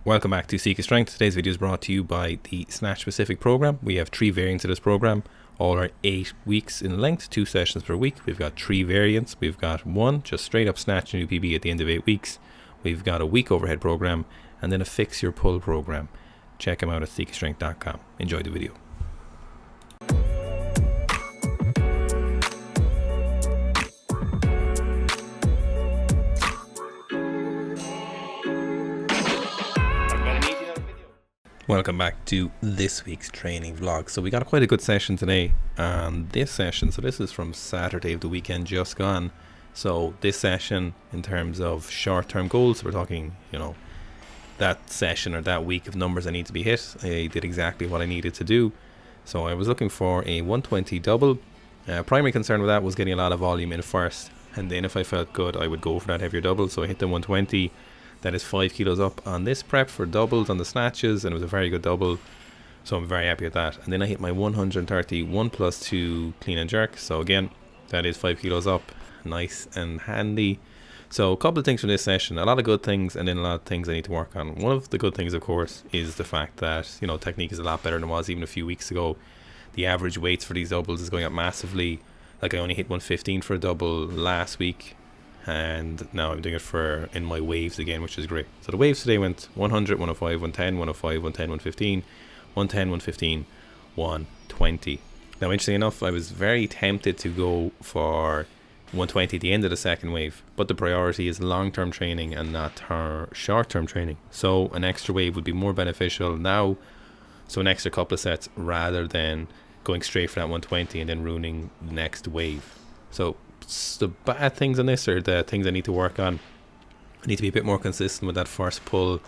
Welcome back to Seek Strength. Today's video is brought to you by the Snatch Specific program. We have 3 variants of this program. All are 8 weeks in length, 2 sessions per week. We've got 3 variants. We've got one, just straight up snatch a new PB at the end of 8 weeks. We've got a week overhead program, and then a fix your pull program. Check them out at seekstrength.com. Enjoy the video. Welcome back to this week's training vlog. So we got quite a good session today on this session. So this is from Saturday of the weekend just gone. So this session, in terms of short-term goals, we're talking, that session or that week of numbers I need to be hit. I did exactly what I needed to do. So I was looking for a 120 double. Primary concern with that was getting a lot of volume in first, and then if I felt good, I would go for that heavier double. So I hit the 120. That is 5 kilos up on this prep for doubles on the snatches, and it was a very good double, so I'm very happy with that. And then I hit my 130 1+2 clean and jerk, so again that is 5 kilos up, nice and handy. So a couple of things from this session, a lot of good things and then a lot of things I need to work on. One of the good things, of course, is the fact that technique is a lot better than it was even a few weeks ago. The average weights for these doubles is going up massively. Like, I only hit 115 for a double last week, and now I'm doing it in my waves again, which is great. So the waves today went 100, 105, 110, 105, 110, 115, 110, 115, 120. Now, interestingly enough, I was very tempted to go for 120 at the end of the second wave, but the priority is long-term training and not short-term training. So an extra wave would be more beneficial now, so an extra couple of sets rather than going straight for that 120 and then ruining the next wave. So the bad things on this are the things I need to work on. I need to be a bit more consistent with that first pull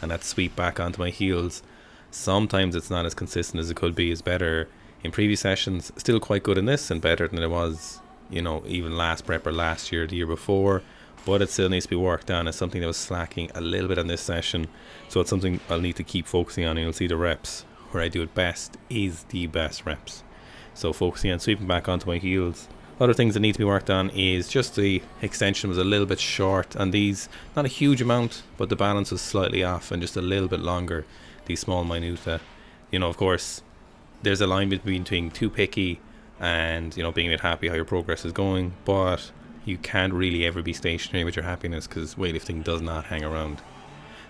and that sweep back onto my heels. Sometimes it's not as consistent as it could be. Is better in previous sessions, still quite good in this and better than it was even last prep or last year, the year before, but it still needs to be worked on. It's something that was slacking a little bit on this session, so it's something I'll need to keep focusing on, and you'll see the reps where I do it best is the best reps. So focusing on sweeping back onto my heels. Other things that need to be worked on is just the extension was a little bit short on these, not a huge amount, but the balance was slightly off and just a little bit longer, these small minute. Of course there's a line between being too picky and being a bit happy how your progress is going, but you can't really ever be stationary with your happiness because weightlifting does not hang around.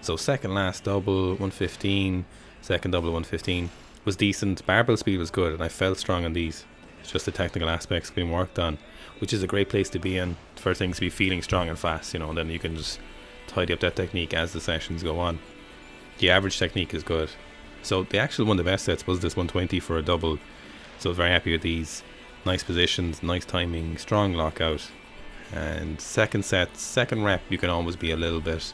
So second last double 115, second double 115 was decent. Barbell speed was good and I felt strong on these. It's just the technical aspects being worked on, which is a great place to be in for things to be feeling strong and fast, and then you can just tidy up that technique as the sessions go on. The average technique is good. So the actual one of the best sets was this 120 for a double, so I was very happy with these. Nice positions, nice timing, strong lockout. And second rep, you can always be a little bit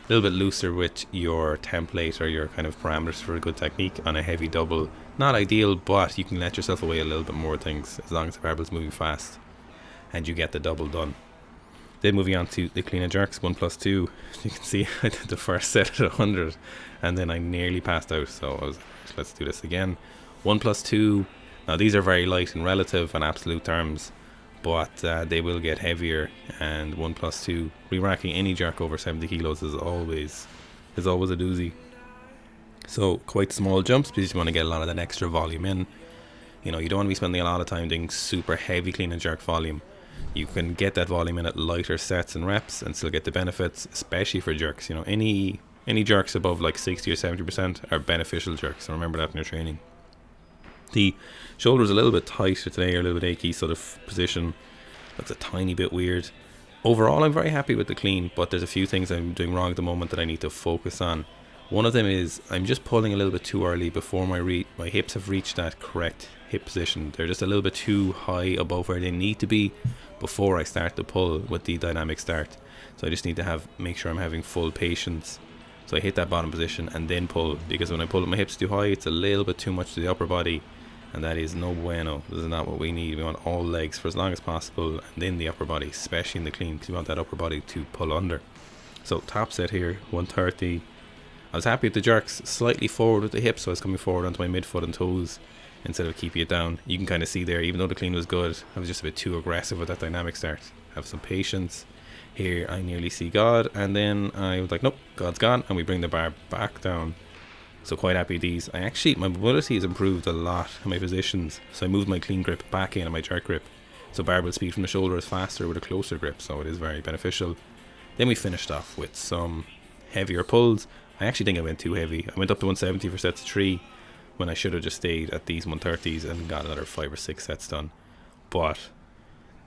looser with your template or your kind of parameters for a good technique on a heavy double. Not ideal, but you can let yourself away a little bit more things as long as the barbell's moving fast and you get the double done. Then moving on to the clean and jerks 1+2. You can see I did the first set at 100 and then I nearly passed out, so I was like, let's do this again. 1+2. Now these are very light in relative and absolute terms, but they will get heavier, and 1+2 re-racking any jerk over 70 kilos is always a doozy. So quite small jumps because you want to get a lot of that extra volume in. You don't want to be spending a lot of time doing super heavy clean and jerk volume. You can get that volume in at lighter sets and reps and still get the benefits, especially for jerks. Any jerks above like 60 or 70% are beneficial jerks, so remember that in your training. The shoulder is a little bit tighter today, or a little bit achy, so the position looks a tiny bit weird. Overall, I'm very happy with the clean, but there's a few things I'm doing wrong at the moment that I need to focus on. One of them is I'm just pulling a little bit too early before my hips have reached that correct hip position. They're just a little bit too high above where they need to be before I start to pull with the dynamic start. So I just need to make sure I'm having full patience. So I hit that bottom position and then pull, because when I pull with my hips too high, it's a little bit too much to the upper body, and that is no bueno. This is not what we need. We want all legs for as long as possible, and then the upper body, especially in the clean, because we want that upper body to pull under. So top set here, 130. I was happy with the jerks, slightly forward with the hips, so I was coming forward onto my midfoot and toes instead of keeping it down. You can kind of see there, even though the clean was good, I was just a bit too aggressive with that dynamic start. Have some patience, Here I nearly see God, and then I was like, nope, God's gone, and we bring the bar back down. So quite happy with these. My mobility has improved a lot in my positions. So I moved my clean grip back in and my jerk grip. So barbell speed from the shoulder is faster with a closer grip, so it is very beneficial. Then we finished off with some heavier pulls. I actually think I went too heavy. I went up to 170 for sets of 3 when I should have just stayed at these 130s and got another 5 or 6 sets done. But,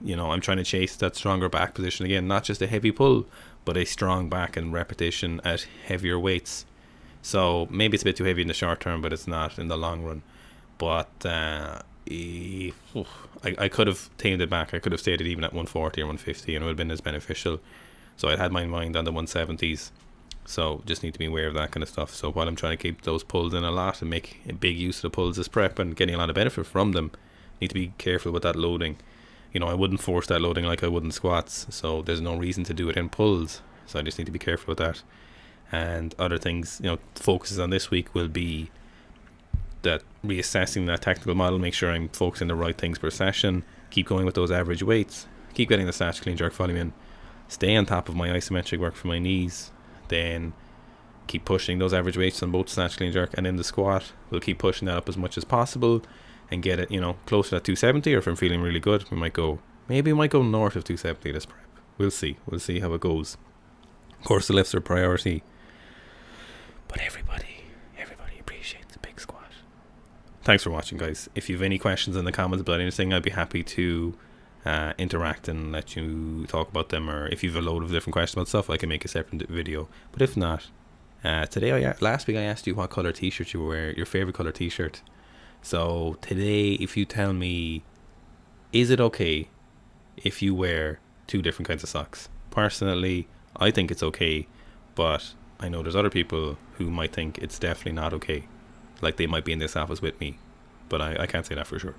you know, I'm trying to chase that stronger back position again. Not just a heavy pull, but a strong back and repetition at heavier weights. So maybe it's a bit too heavy in the short term, but it's not in the long run. But I could have tamed it back. I could have stayed it even at 140 or 150 and it would have been as beneficial. So I'd had my mind on the 170s. So just need to be aware of that kind of stuff. So while I'm trying to keep those pulls in a lot and make a big use of the pulls as prep and getting a lot of benefit from them, need to be careful with that loading. You know, I wouldn't force that loading like I would in squats. So there's no reason to do it in pulls. So I just need to be careful with that. And other things, you know, focuses on this week will be that reassessing that tactical model, make sure I'm focusing the right things per session, keep going with those average weights, keep getting the snatch, clean, jerk volume in, stay on top of my isometric work for my knees, then keep pushing those average weights on both snatch, clean, jerk, and in the squat we'll keep pushing that up as much as possible and get it, you know, closer to 270. Or if I'm feeling really good, we might go north of 270 this prep. We'll see how it goes. Of course the lifts are priority, but everybody appreciates a big squat. Thanks for watching, guys. If you have any questions in the comments about anything, I'd be happy to interact and let you talk about them. Or if you have a load of different questions about stuff, I can make a separate video. But if not, last week I asked you what color t-shirt you wear, your favorite color t-shirt. So today, if you tell me, is it okay if you wear 2 different kinds of socks? Personally, I think it's okay, but I know there's other people who might think it's definitely not okay. Like they might be in this office with me, but I can't say that for sure.